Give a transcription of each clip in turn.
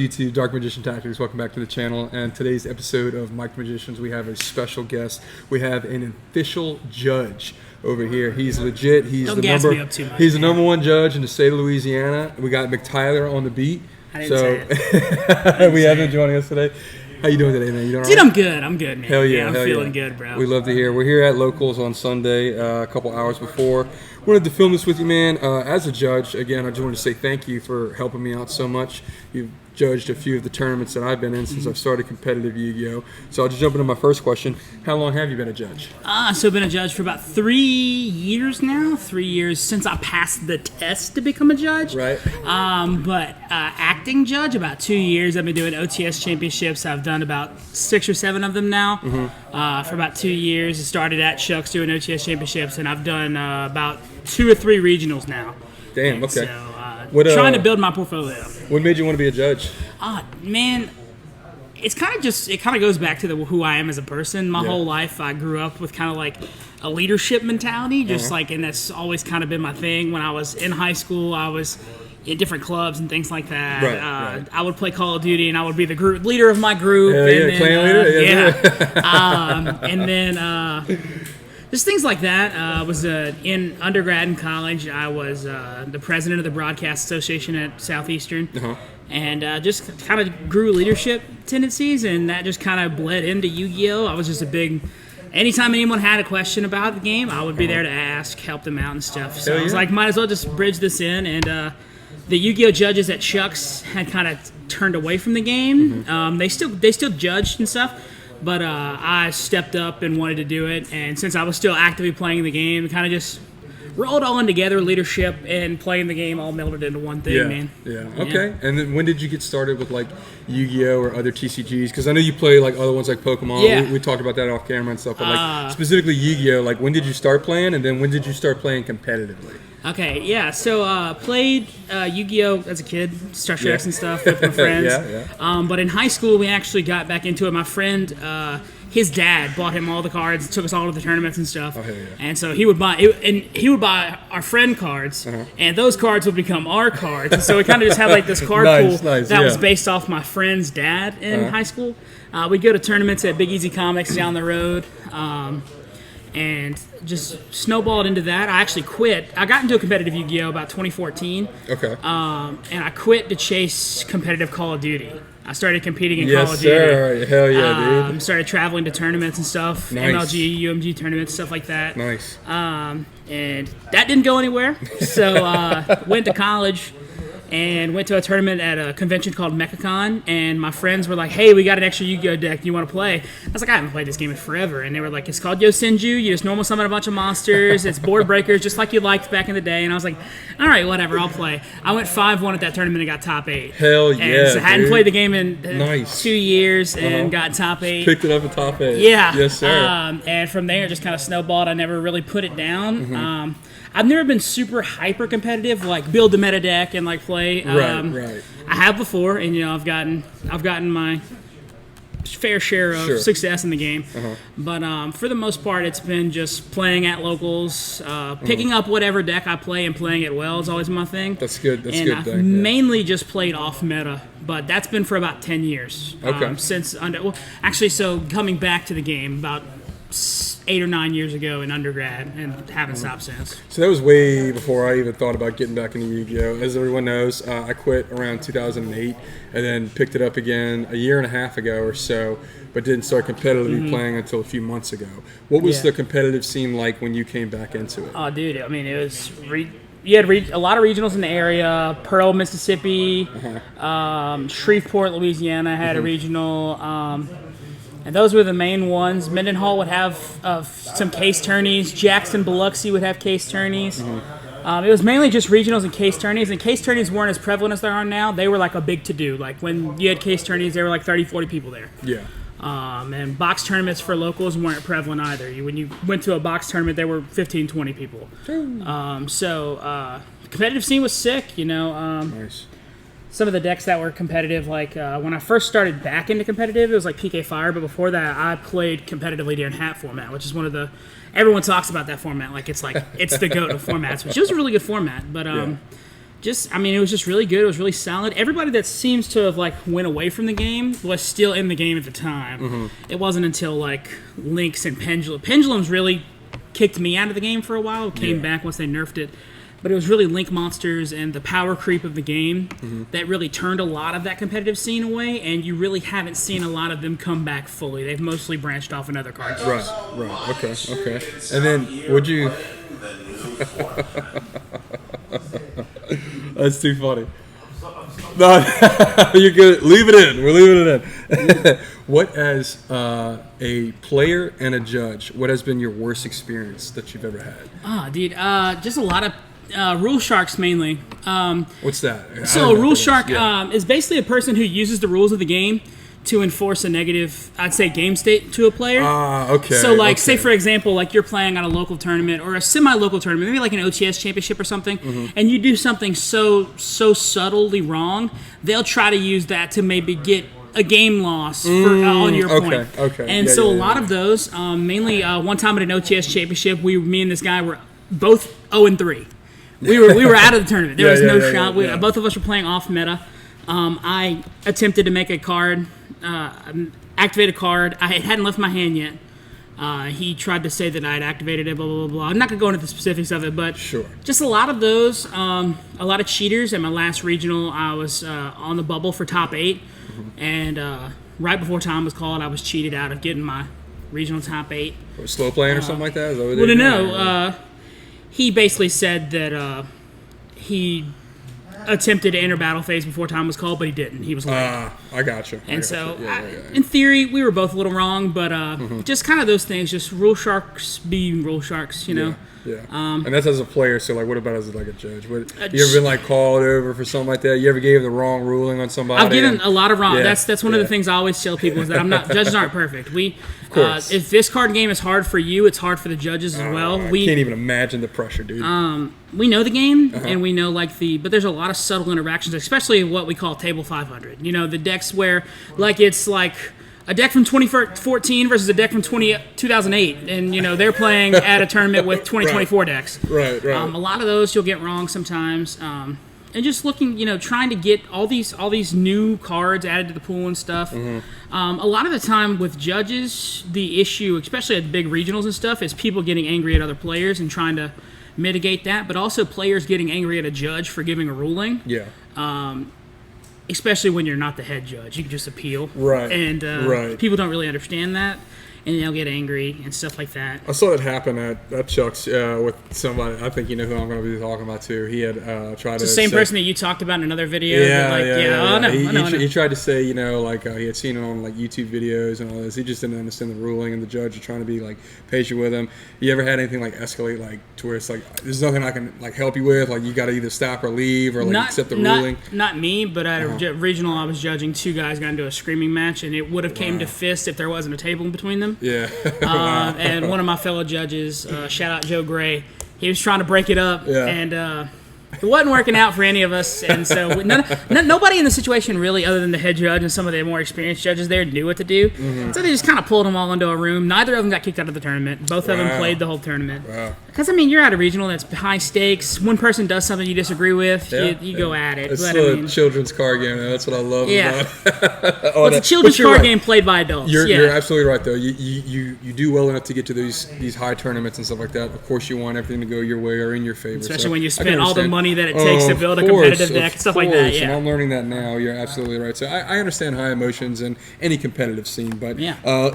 YouTube Dark Magician Tactics. Welcome back to the channel. And today's episode of Mike the Magicians, we have a special guest. We have an official judge over here. He's legit. He's Don't the gas number. me up too much, he's the man. number one judge in the state of Louisiana. We got McTyler on the beat. I didn't say it. We have him joining us today. How you doing today, man? You doing Dude, all right? I'm good, man. Hell yeah, I'm hell feeling yeah. good, bro. We love to hear. We're here at Locals on Sunday, a couple hours before. Wanted to film this with you, man. As a judge, again, I just wanted to say thank you for helping me out so much. You've judged a few of the tournaments that I've been in since I've started competitive Yu-Gi-Oh! So I'll just jump into my first question. How long have you been a judge? So I've been a judge for about 3 years now. 3 years since I passed the test to become a judge. Right. But acting judge, about 2 years. I've been doing OTS championships. I've done about 6 or 7 of them now. For about 2 years. I started at Shucks doing OTS championships, and I've done about 2 or 3 regionals now. Damn, And okay. So, What trying to build my portfolio. made you want to be a judge? Man, it kind of goes back to who I am as a person. My whole life, I grew up with kind of like a leadership mentality, and that's always kind of been my thing. When I was in high school, I was in different clubs and things like that. Right. I would play Call of Duty, and I would be the group leader of my group. Hell yeah, clan leader? And then just things like that. I was in undergrad and college. I was the president of the Broadcast Association at Southeastern. And just kind of grew leadership tendencies, and that just kind of bled into Yu-Gi-Oh! I was just a big... Anytime anyone had a question about the game, I would be there to ask, help them out and stuff. So I was like, might as well just bridge this in. And the Yu-Gi-Oh! Judges at Shucks had kind of turned away from the game. They still judged and stuff. But I stepped up and wanted to do it, and since I was still actively playing the game, it kind of just rolled all in together, leadership and playing the game all melded into one thing, man. Yeah, okay. And then when did you get started with like Yu-Gi-Oh! Or other TCGs? Because I know you play like other ones like Pokemon. Yeah. We talked about that off camera and stuff, but like specifically Yu-Gi-Oh! Like when did you start playing, and then when did you start playing competitively? Okay, yeah, so played Yu-Gi-Oh! As a kid, Starship X and stuff with my friends. But in high school, we actually got back into it. My friend, his dad bought him all the cards, took us all to the tournaments and stuff. Oh, hell yeah. And so he would buy our friend cards, and those cards would become our cards. And so we kind of just had like this card pool that was based off my friend's dad in high school. We'd go to tournaments at Big Easy Comics down the road. And just snowballed into that. I actually quit. I got into a competitive Yu-Gi-Oh! About 2014. Okay. And I quit to chase competitive Call of Duty. I started competing in Call of Duty. Yes, sir. Hell yeah, dude. Started traveling to tournaments and stuff. Nice. MLG, UMG tournaments, stuff like that. Nice. And that didn't go anywhere. So went to college and went to a tournament at a convention called MechaCon, and my friends were like, hey, we got an extra Yu-Gi-Oh! Deck, do you want to play? I was like, I haven't played this game in forever, and they were like, it's called Yosenju, you just normal summon a bunch of monsters, it's board breakers, just like you liked back in the day, and I was like, all right, whatever, I'll play. I went 5-1 at that tournament and got top 8. Hell yeah, and so I hadn't dude. played the game in 2 years and got top 8. Picked it up at top 8. Yeah. Yes, sir. And from there, it just kind of snowballed. I never really put it down. I've never been super hyper competitive, like build the meta deck and like play. Right. I have before, and I've gotten my fair share of success in the game. But for the most part, it's been just playing at locals, picking up whatever deck I play and playing it well is always my thing. That's good. That's and good. I've mainly just played off meta, but that's been for about 10 years. Okay. So coming back to the game about 8 or 9 years ago in undergrad, and haven't stopped since. So that was way before I even thought about getting back into Yu-Gi-Oh! As everyone knows, I quit around 2008 and then picked it up again a year and a half ago or so, but didn't start competitively playing until a few months ago. What was the competitive scene like when you came back into it? Oh, dude, I mean, it was... You had a lot of regionals in the area. Pearl, Mississippi, Shreveport, Louisiana had a regional... and those were the main ones. Mendenhall would have some case tourneys. Jackson, Biloxi would have case tourneys. It was mainly just regionals and case tourneys. And case tourneys weren't as prevalent as they are now. They were like a big to-do. Like when you had case tourneys, there were like 30, 40 people there. Yeah. And box tournaments for locals weren't prevalent either. When you went to a box tournament, there were 15, 20 people. The competitive scene was sick, Nice. Some of the decks that were competitive, like when I first started back into competitive, it was like PK Fire, but before that, I played competitively during Hat format, which is one of the... Everyone talks about that format, like it's the GOAT of formats, which is a really good format, but I mean, it was just really good. It was really solid. Everybody that seems to have like went away from the game was still in the game at the time. It wasn't until like Lynx and Pendulum's really kicked me out of the game for a while. Came back once they nerfed it. But it was really Link monsters and the power creep of the game that really turned a lot of that competitive scene away, and you really haven't seen a lot of them come back fully. They've mostly branched off in other card games. Right. Okay. And then, would you... That's too funny. No, you're good. Leave it in. We're leaving it in. What, as a player and a judge, what has been your worst experience that you've ever had? Dude, just a lot of rule sharks mainly. What's that? So a rule shark is basically a person who uses the rules of the game to enforce a negative, I'd say, game state to a player. Okay. So, like, say, for example, like you're playing on a local tournament or a semi-local tournament, maybe like an OTS championship or something, and you do something so subtly wrong, they'll try to use that to maybe get a game loss on your point. Okay. And a lot of those, mainly one time at an OTS championship, me and this guy were both 0-3. We were out of the tournament. There was no shot. Both of us were playing off meta. I attempted to make a card, activate a card. I hadn't left my hand yet. He tried to say that I had activated it, blah, blah, blah. I'm not going to go into the specifics of it, but just a lot of those, a lot of cheaters. At my last regional, I was on the bubble for top 8, and right before time was called, I was cheated out of getting my regional top 8. Or slow playing or something like that? Is that what well, no. He basically said that he attempted to enter battle phase before time was called, but he didn't. He was late. I gotcha. And in theory, we were both a little wrong, but just kind of those things, just rule sharks being rule sharks, you know? Yeah. And that's as a player, so like, what about as like a judge? You ever been like called over for something like that? You ever gave the wrong ruling on somebody? I've given a lot of wrong. Yeah, that's one of the things I always tell people is that judges aren't perfect. Of course. If this card game is hard for you, it's hard for the judges as well. I can't even imagine the pressure, dude. We know the game, and we know but there's a lot of subtle interactions, especially what we call table 500. You know, the decks where it's like a deck from 2014 versus a deck from 2008, and you know they're playing at a tournament with 2024 decks. Right. A lot of those you'll get wrong sometimes, and just looking, trying to get all these new cards added to the pool and stuff. A lot of the time with judges, the issue, especially at big regionals and stuff, is people getting angry at other players and trying to mitigate that, but also players getting angry at a judge for giving a ruling. Yeah. Especially when you're not the head judge, you can just appeal. Right. And people don't really understand that, and they'll get angry and stuff like that. I saw it happen at Chuck's with somebody. I think you know who I'm going to be talking about too. He had tried to. It's the same person that you talked about in another video. I know. He tried to say, he had seen it on like YouTube videos and all this. He just didn't understand the ruling, and the judge was trying to be like patient with him. You ever had anything like escalate like to where it's like there's nothing I can like help you with? Like you got to either stop or leave or like accept the ruling. Not me, but at a regional, I was judging 2 guys got into a screaming match, and it would have came to fists if there wasn't a table in between them. Yeah. And one of my fellow judges, shout out Joe Gray, he was trying to break it up, and it wasn't working out for any of us. And so nobody in the situation really, other than the head judge and some of the more experienced judges there, knew what to do. So they just kind of pulled them all into a room. Neither of them got kicked out of the tournament. Both of them played the whole tournament. Because, you're at a regional that's high stakes. One person does something you disagree with, you go at it. It's still a children's card game. That's what I love about it. It's a children's card game played by adults. You're absolutely right, though. You do well enough to get to these high tournaments and stuff like that. Of course, you want everything to go your way or in your favor. Especially when you spend all the money that it takes to build a competitive deck and stuff like that. Yeah. And I'm learning that now. You're absolutely right. So I understand high emotions in any competitive scene. But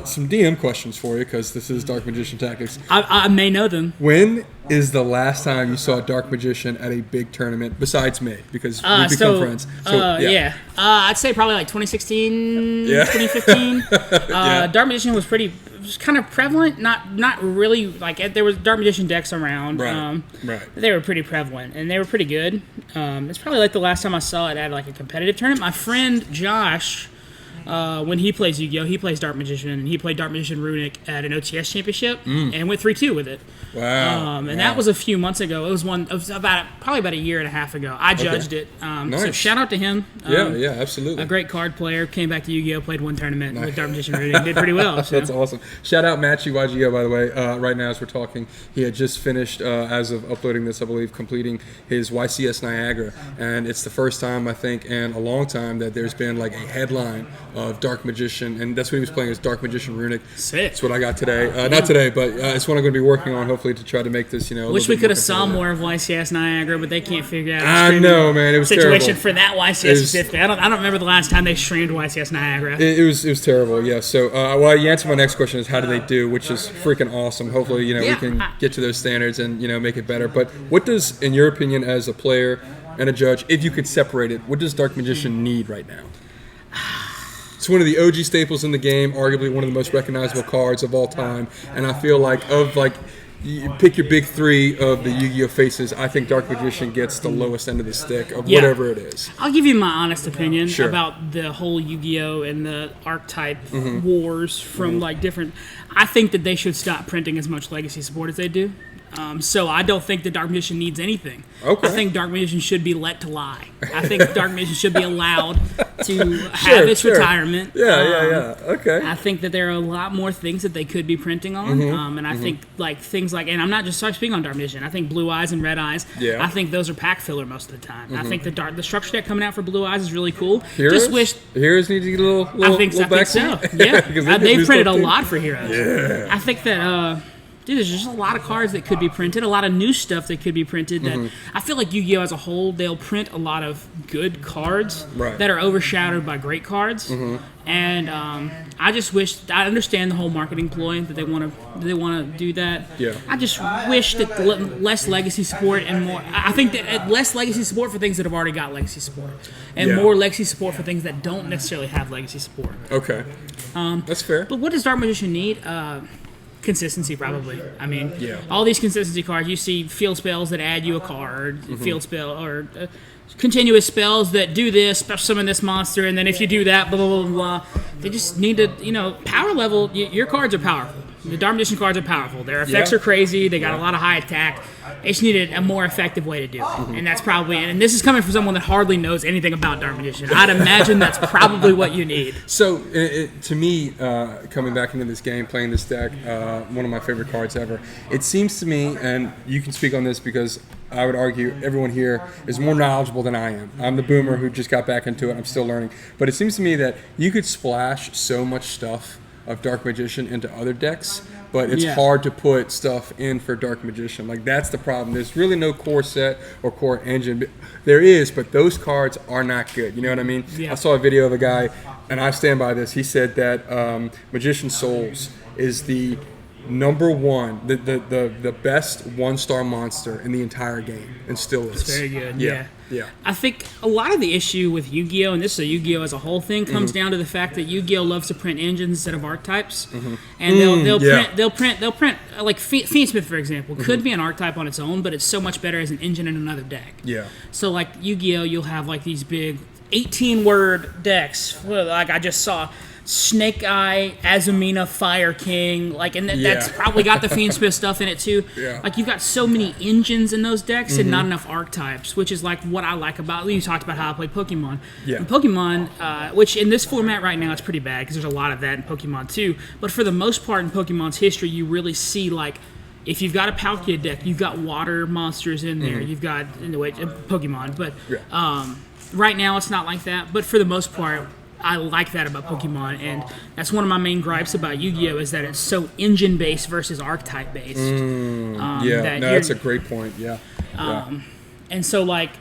some DM questions for you, because this is Dark Magician Tactics. I may know them. When is the last time you saw a Dark Magician at a big tournament besides me? Because we've become friends. I'd say probably like 2016, 2015. Dark Magician was kind of prevalent. Not really like there was Dark Magician decks around. Right. They were pretty prevalent and they were pretty good. It's probably like the last time I saw it at like a competitive tournament. My friend Josh when he plays Yu-Gi-Oh, he plays Dark Magician, and he played Dark Magician Runic at an OTS championship and went 3-2 with it. Wow. And that was a few months ago. It was probably about a year and a half ago. I judged it. Nice. So shout out to him. Yeah, absolutely. A great card player. Came back to Yu-Gi-Oh, played one tournament with Dark Magician Runic, did pretty well. So. That's awesome. Shout out Matt yugioh, by the way. Right now, as we're talking, he had just finished, as of uploading this, I believe, completing his YCS Niagara, and it's the first time I think in a long time that there's been like a headline of Dark Magician, and that's what he was playing, is Dark Magician Runic. Sick. That's what I got today. Not today, but it's what I'm going to be working on, hopefully, to try to make this, you know. Wish we could have saw more of YCS Niagara, but they can't figure out. I know, man. It was situation terrible. for that YCS specifically. I don't remember the last time they streamed YCS Niagara. It was terrible. Yeah. So, well, you answer my next question is how do they do, which is freaking awesome. Hopefully, we can get to those standards and make it better. But what does, in your opinion, as a player and a judge, if you could separate it, what does Dark Magician need right now? It's one of the OG staples in the game, arguably one of the most recognizable cards of all time, and I feel like you pick your big three of the Yu-Gi-Oh faces, I think Dark Magician gets the lowest end of the stick of whatever it is. I'll give you my honest opinion Sure. about the whole Yu-Gi-Oh and the archetype wars from different. I think that they should stop printing as much legacy support as they do. So I don't think the Dark Magician needs anything. Okay. I think Dark Magician should be let to lie. I think Dark Magician should be allowed to have its retirement. Yeah. Okay. I think that there are a lot more things that they could be printing on, and I think things like, and I'm not just speaking on Dark Magician. I think Blue Eyes and Red Eyes. Yeah. I think those are pack filler most of the time. I think the structure deck coming out for Blue Eyes is really cool. Heroes? Just wish Heroes need to get a little I think so. backseat? Yeah, they've printed a lot for Heroes. Yeah. I think that. Dude, there's just a lot of cards that could be printed, a lot of new stuff that could be printed. That I feel like Yu-Gi-Oh! As a whole, they'll print a lot of good cards that are overshadowed by great cards. And I just wish, I understand the whole marketing ploy that they want to do that. Yeah. I just wish that less legacy support and more. I think that less legacy support for things that have already got legacy support, and more legacy support for things that don't necessarily have legacy support. Okay. That's fair. But what does Dark Magician need? Consistency, probably. I mean, all these consistency cards, you see field spells that add you a card, field spell, or continuous spells that do this, special summon this monster, and then if you do that, blah, blah, blah, blah. They just need to, power level, your cards are powerful. The Dark Magician cards are powerful. Their effects are crazy. They got a lot of high attack. They just needed a more effective way to do it. And that's probably, and this is coming from someone that hardly knows anything about Dark Magician. I'd imagine that's probably what you need. So, to me, coming back into this game, playing this deck, one of my favorite cards ever, it seems to me, and you can speak on this because I would argue everyone here is more knowledgeable than I am. I'm the boomer who just got back into it. I'm still learning. But it seems to me that you could splash so much stuff of Dark Magician into other decks, but it's hard to put stuff in for Dark Magician. Like, that's the problem. There's really no core set or core engine. There is, but those cards are not good. You know what I mean? Yeah. I saw a video of a guy, and I stand by this. He said that Magician Souls is the number one, the best one-star monster in the entire game, and still is. It's very good. Yeah. I think a lot of the issue with Yu-Gi-Oh, and this is a Yu-Gi-Oh as a whole thing, comes down to the fact that Yu-Gi-Oh loves to print engines instead of archetypes, and they'll print like Fiendsmith, for example, could be an archetype on its own, but it's so much better as an engine in another deck. Yeah. So like Yu-Gi-Oh, you'll have like these big 18-word decks, like I just saw. Snake Eye, Azumina, Fire King, that's probably got the Fiendsmith stuff in it too. Yeah. Like, you've got so many engines in those decks and not enough archetypes, which is like what I like about. You talked about how I play Pokemon. Yeah. And Pokemon, which in this format right now it's pretty bad because there's a lot of that in Pokemon too. But for the most part in Pokemon's history, you really see like. If you've got a Palkia deck, you've got water monsters in there. You've got Pokemon, but right now it's not like that. But for the most part, I like that about Pokemon, and that's one of my main gripes about Yu-Gi-Oh! Is that it's so engine-based versus archetype-based. That's a great point, And so, like,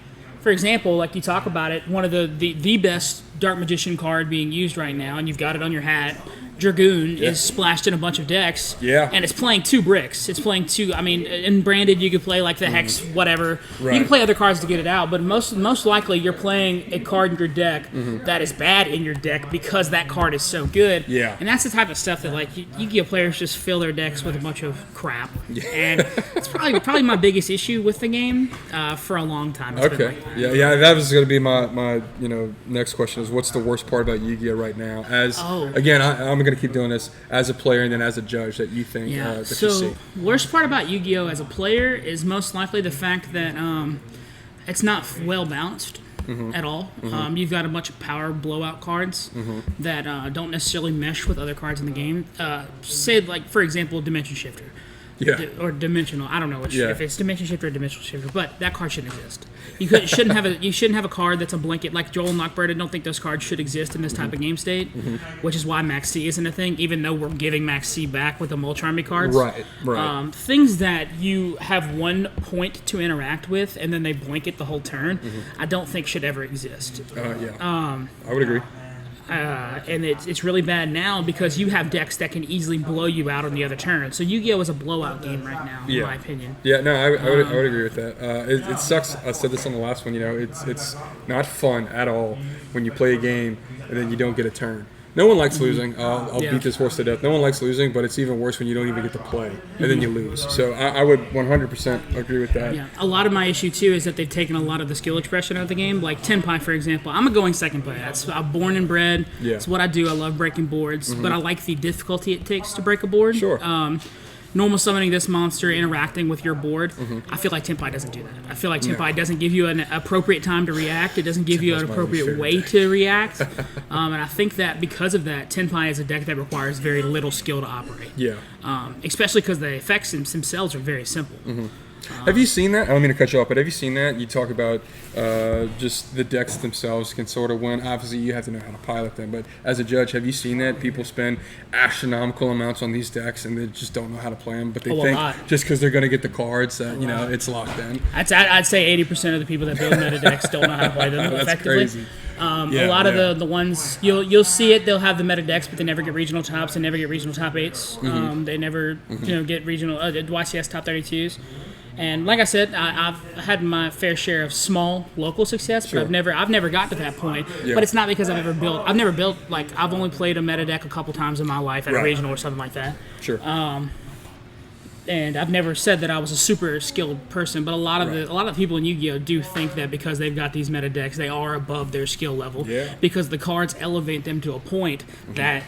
for example, like you talk about it, one of the best Dark Magician card being used right now, and you've got it on your hat, Dragoon, is splashed in a bunch of decks. Yeah. And it's playing 2 bricks. It's playing 2, I mean, in Branded you could play like the Hex, whatever. Right. You can play other cards to get it out, but most likely you're playing a card in your deck that is bad in your deck because that card is so good. Yeah. And that's the type of stuff that like Yu-Gi-Oh players just fill their decks with a bunch of crap. And it's probably my biggest issue with the game for a long time. It's been like that. Yeah, that was going to be my next question as what's the worst part about Yu-Gi-Oh right now? Again, I'm going to keep doing this as a player and then as a judge that you think that you see. Worst part about Yu-Gi-Oh as a player is most likely the fact that it's not well balanced. At all. You've got a bunch of power blowout cards that don't necessarily mesh with other cards in the game. Say, like, for example, Dimension Shifter. Or Dimensional. I don't know if it's Dimension Shifter or Dimensional Shifter, but that card shouldn't exist. You shouldn't have a card that's a blanket like Joel and Lockbird. I don't think those cards should exist in this type of game state, which is why Max C isn't a thing, even though we're giving Max C back with the Mulch Army cards. Right. Things that you have one point to interact with and then they blanket the whole turn, I don't think should ever exist. I would agree. And it's really bad now because you have decks that can easily blow you out on the other turn. So Yu-Gi-Oh is a blowout game right now, in my opinion. Yeah, no, I would agree with that. It sucks. I said this on the last one. It's not fun at all when you play a game and then you don't get a turn. No one likes losing. I'll beat this horse to death. No one likes losing, but it's even worse when you don't even get to play and then you lose. So I would 100% agree with that. Yeah, a lot of my issue too is that they've taken a lot of the skill expression out of the game. Like Tenpai, for example, I'm a going second player. I'm born and bred. It's what I do. I love breaking boards, but I like the difficulty it takes to break a board. Sure. Normal summoning this monster, interacting with your board, I feel like Tenpai doesn't do that. I feel like Tenpai doesn't give you an appropriate time to react. It doesn't give you an appropriate way to react. And I think that because of that, Tenpai is a deck that requires very little skill to operate. Yeah. Especially because the effects themselves are very simple. Have you seen that? I don't mean to cut you off, but have you seen that? You talk about just the decks themselves can sort of win. Obviously, you have to know how to pilot them. But as a judge, have you seen that? People spend astronomical amounts on these decks and they just don't know how to play them. But they think just because they're going to get the cards that, it's locked in. I'd say 80% of the people that build meta decks don't know how to play them effectively. Crazy. A lot of the ones you'll see it, they'll have the meta decks, but they never get regional tops. They never get regional top 8s. They never get regional YCS top 32s. And like I said, I've had my fair share of small local success, but I've never got to that point. But it's not because I've never built like I've only played a meta deck a couple times in my life at a regional or something like that. Sure. And I've never said that I was a super skilled person, but a lot of the people in Yu-Gi-Oh do think that because they've got these meta decks, they are above their skill level. Because the cards elevate them to a point that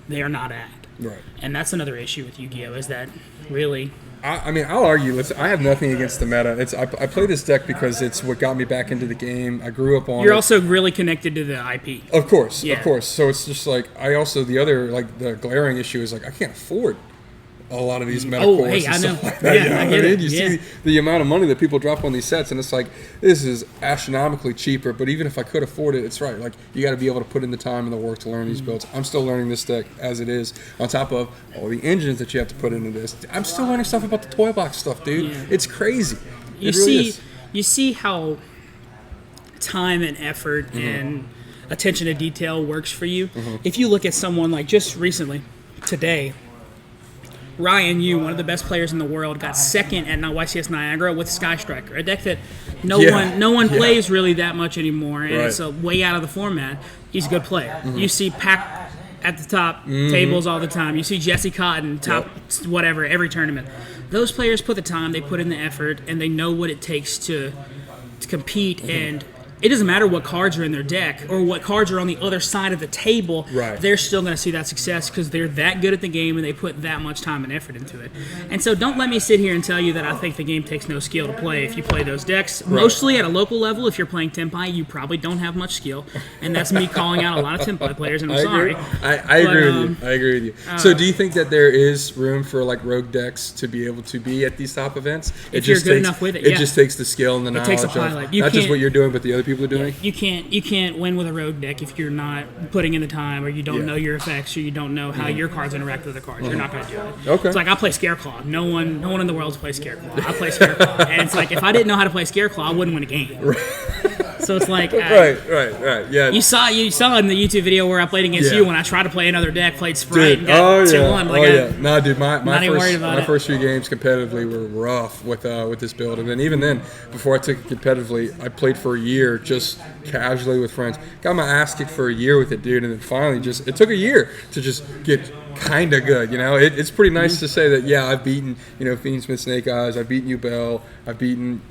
they are not at. Right. And that's another issue with Yu-Gi-Oh is that really. I mean, I'll argue. Listen, I have nothing against the meta. I play this deck because it's what got me back into the game. I grew up on. You're also really connected to the IP. Of course. So it's just like the other the glaring issue is like I can't afford a lot of these meta cores and stuff like that. You see the amount of money that people drop on these sets, and it's like this is astronomically cheaper. But even if I could afford it, it's right. Like you got to be able to put in the time and the work to learn these builds. I'm still learning this deck as it is. On top of all the engines that you have to put into this, I'm still learning stuff about the toy box stuff, dude. It's crazy. You see how time and effort and attention to detail works for you. If you look at someone like just recently, today. Ryan Yu, one of the best players in the world, got second at YCS Niagara with Sky Striker, a deck that no one plays really that much anymore, and it's way out of the format. He's a good player. You see Pac at the top tables all the time. You see Jesse Cotton top whatever every tournament. Those players put the time, they put in the effort, and they know what it takes to compete and. It doesn't matter what cards are in their deck or what cards are on the other side of the table. They're still going to see that success because they're that good at the game and they put that much time and effort into it. And so don't let me sit here and tell you that I think the game takes no skill to play if you play those decks. Mostly at a local level, if you're playing Tenpai, you probably don't have much skill. And that's me calling out a lot of Tenpai players, and I'm sorry. I agree with you. I agree with you. So do you think that there is room for like rogue decks to be able to be at these top events? If you're good enough with it, It just takes the skill and the knowledge takes a pilot. of not just what you're doing, but the other people are doing. You can't win with a rogue deck if you're not putting in the time, or you don't know your effects, or you don't know how your cards interact with the cards. You're not going to do it. Okay. It's like I play Scareclaw. No one in the world plays Scareclaw. I play Scareclaw, and it's like if I didn't know how to play Scareclaw, I wouldn't win a game. So it's like right. Yeah. You saw in the YouTube video where I played against you when I tried to play another deck, played Sprite, and got 2-1. No, dude, my first few games competitively were rough with this build, and then even then, before I took it competitively, I played for a year just casually with friends. Got my ass kicked for a year with it, dude, and then finally it took a year to just get kind of good. It's pretty nice to say that I've beaten Fiend Smith Snake Eyes, I've beaten you Bell, I've beaten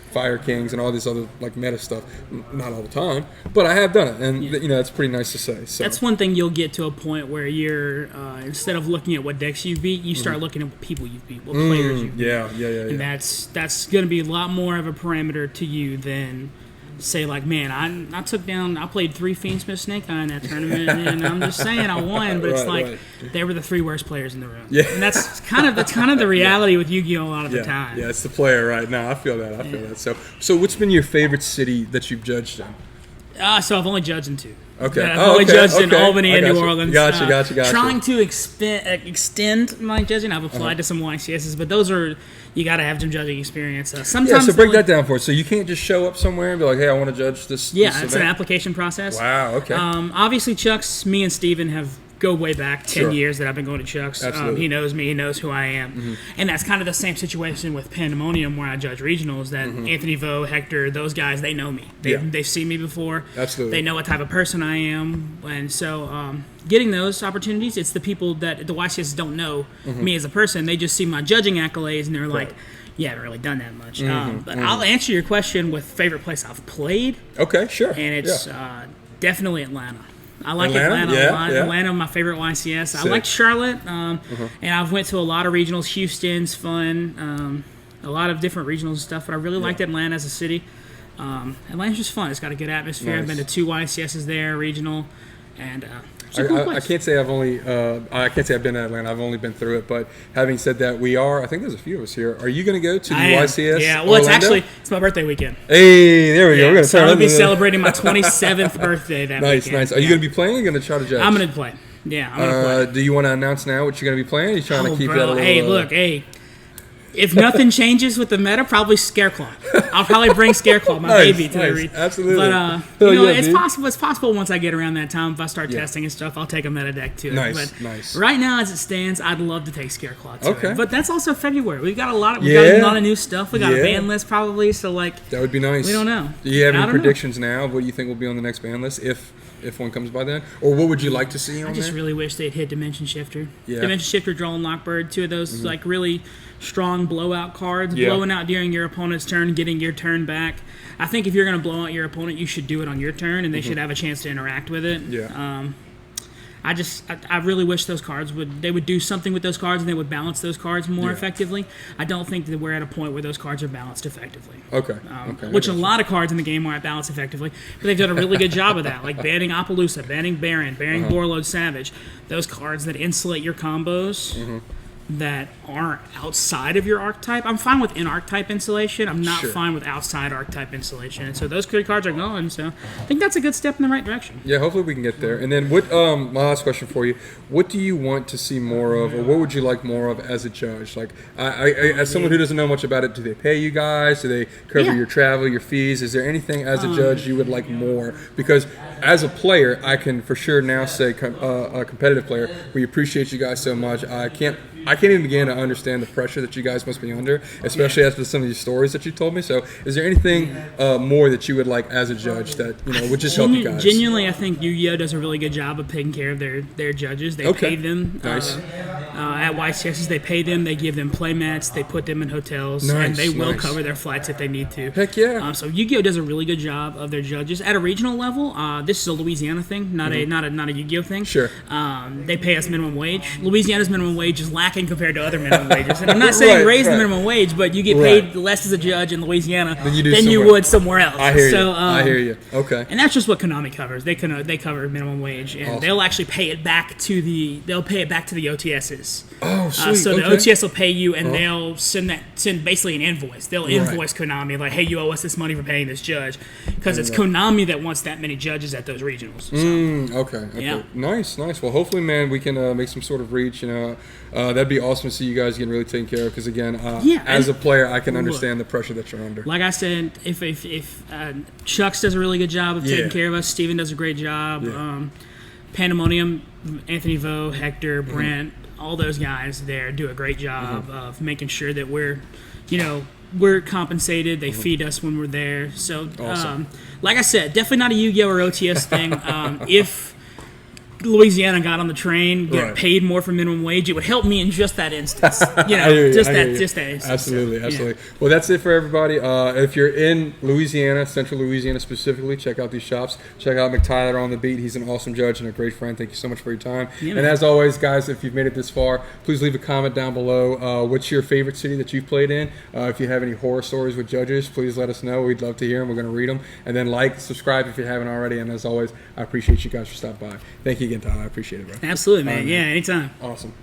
Fire Kings and all this other like meta stuff. Not all the time, but I have done it, and it's pretty nice to say. So that's one thing you'll get to a point where you're instead of looking at what decks you beat, you start looking at what people you've beat, what players you've beat. Yeah. And that's going to be a lot more of a parameter to you than say like, man, I played 3 Fiendsmith Snake Eye in that tournament, and I'm just saying I won, but it's they were the 3 worst players in the room. Yeah, and that's kind of the reality with Yu-Gi-Oh! A lot of the time. Yeah, it's the player, right? No, I feel that. So what's been your favorite city that you've judged in? So I've only judged in 2. Okay. I've only judged in Albany and New Orleans. Gotcha. Trying to extend my judging. I've applied to some YCSs, but those are, you got to have some judging experience. Sometimes. So break that down for us. So you can't just show up somewhere and be like, hey, I want to judge this. Yeah, this it's event? an application process. Wow. Okay. Obviously, Chuck's, me and Steven go way back 10 years that I've been going to Chuck's. Absolutely. He knows me. He knows who I am. And that's kind of the same situation with Pandemonium where I judge regionals, that Anthony Vo, Hector, those guys, they know me. They've seen me before. Absolutely. They know what type of person I am. And so getting those opportunities, it's the people that the YCS don't know me as a person. They just see my judging accolades and they're like, yeah, I haven't really done that much. But I'll answer your question with favorite place I've played. Okay, sure. And it's definitely Atlanta. I like Atlanta a lot. Yeah. Atlanta, my favorite YCS. I like Charlotte, and I've went to a lot of regionals. Houston's fun, a lot of different regionals and stuff, but I really liked Atlanta as a city. Atlanta's just fun. It's got a good atmosphere. Nice. I've been to 2 YCSs there, regional, and it's a cool place. I can't say I've been to Atlanta. I've only been through it. But having said that, I think there's a few of us here. Are you going to go to the YCS? Yeah, well, it's my birthday weekend. Hey, there we go. We're going to so I'll be celebrating my 27th birthday that weekend. Nice. Are you going to be playing or are you going to try to judge? I'm going to play. Yeah, I'm going to play. Do you want to announce now what you're going to be playing? Are you trying to keep that a little... Hey, if nothing changes with the meta, probably Scareclaw. I'll probably bring Scareclaw, my baby, to the region. Absolutely. But it's possible. It's possible once I get around that time, if I start testing and stuff, I'll take a meta deck too. Nice. Right now, as it stands, I'd love to take Scareclaw too. Okay. But that's also February. We've got a lot of new stuff. We got a Banlist probably. So that would be nice. We don't know. Do you have any predictions now of what you think will be on the next Banlist if one comes by then? Or what would you like to see on there? I just really wish they'd hit Dimension Shifter. Yeah. Dimension Shifter, Draw, and Lockbird, 2 of those really strong blowout cards, blowing out during your opponent's turn, getting your turn back. I think if you're going to blow out your opponent, you should do it on your turn, and they should have a chance to interact with it. Yeah. I really wish those cards would do something with those cards and they would balance those cards more effectively. I don't think that we're at a point where those cards are balanced effectively. Okay. Which a lot of cards in the game aren't balanced effectively, but they've done a really good job of that, like banning Appaloosa, banning Baron, banning Warlord Savage. Those cards that insulate your combos that aren't outside of your archetype. I'm fine with in-archetype insulation. I'm not fine with outside archetype insulation. And so those good cards are going. So I think that's a good step in the right direction. Yeah, hopefully we can get there. And then my last question for you, what do you want to see more of, or what would you like more of as a judge? Like, I as someone who doesn't know much about it, do they pay you guys? Do they cover your travel, your fees? Is there anything as a judge you would like more? Because as a player, I can for sure now say, a competitive player, we appreciate you guys so much. I can't even begin to understand the pressure that you guys must be under, especially after some of these stories that you told me. So is there anything more that you would like as a judge that would just help you guys? Genuinely, I think Yu-Gi-Oh! Does a really good job of taking care of their judges. They pay them. Nice. At YCSs, they pay them. They give them play mats. They put them in hotels. And they will cover their flights if they need to. Heck yeah. So Yu-Gi-Oh! Does a really good job of their judges. At a regional level, this is a Louisiana thing, not a Yu-Gi-Oh! thing. Sure. They pay us minimum wage. Louisiana's minimum wage is lacking compared to other minimum wages. And I'm not saying raise the minimum wage, but you get paid less as a judge in Louisiana than you would somewhere else. I hear you. Okay. And that's just what Konami covers. They cover minimum wage, and they'll actually pay it back to the OTSs. Oh, sweet. So the OTS will pay you, and they'll send basically an invoice. They'll invoice Konami like, hey, you owe us this money for paying this judge, because it's Konami that wants that many judges at those regionals. So. Okay. Yeah. Nice. Well, hopefully, man, we can make some sort of reach. That'd be awesome to see you guys getting really taken care of. Because again, as a player, I can understand the pressure that you're under. Like I said, if Chucks does a really good job of taking care of us, Steven does a great job. Yeah. Pandemonium, Anthony Vo, Hector, Brent, all those guys there do a great job of making sure that we're compensated. They feed us when we're there. So, awesome. like I said, definitely not a Yu-Gi-Oh! Or OTS thing. Louisiana, got on the train, get Right. paid more for minimum wage, it would help me in just that instance. You know, I hear you, just I that hear you. instance. Absolutely, So, absolutely. Well, that's it for everybody. If you're in Louisiana, Central Louisiana specifically, check out these shops. Check out McTyler on the beat. He's an awesome judge and a great friend. Thank you so much for your time. Yeah, and man. as always, guys, if you've made it this far, please leave a comment down below. What's your favorite city that you've played in? If you have any horror stories with judges, please let us know. We'd love to hear them. We're going to read them. And then like, subscribe if you haven't already. And as always, I appreciate you guys for stopping by. Thank you again, Tyler. I appreciate it, bro. Absolutely, man. All right, Yeah, man. anytime. Awesome.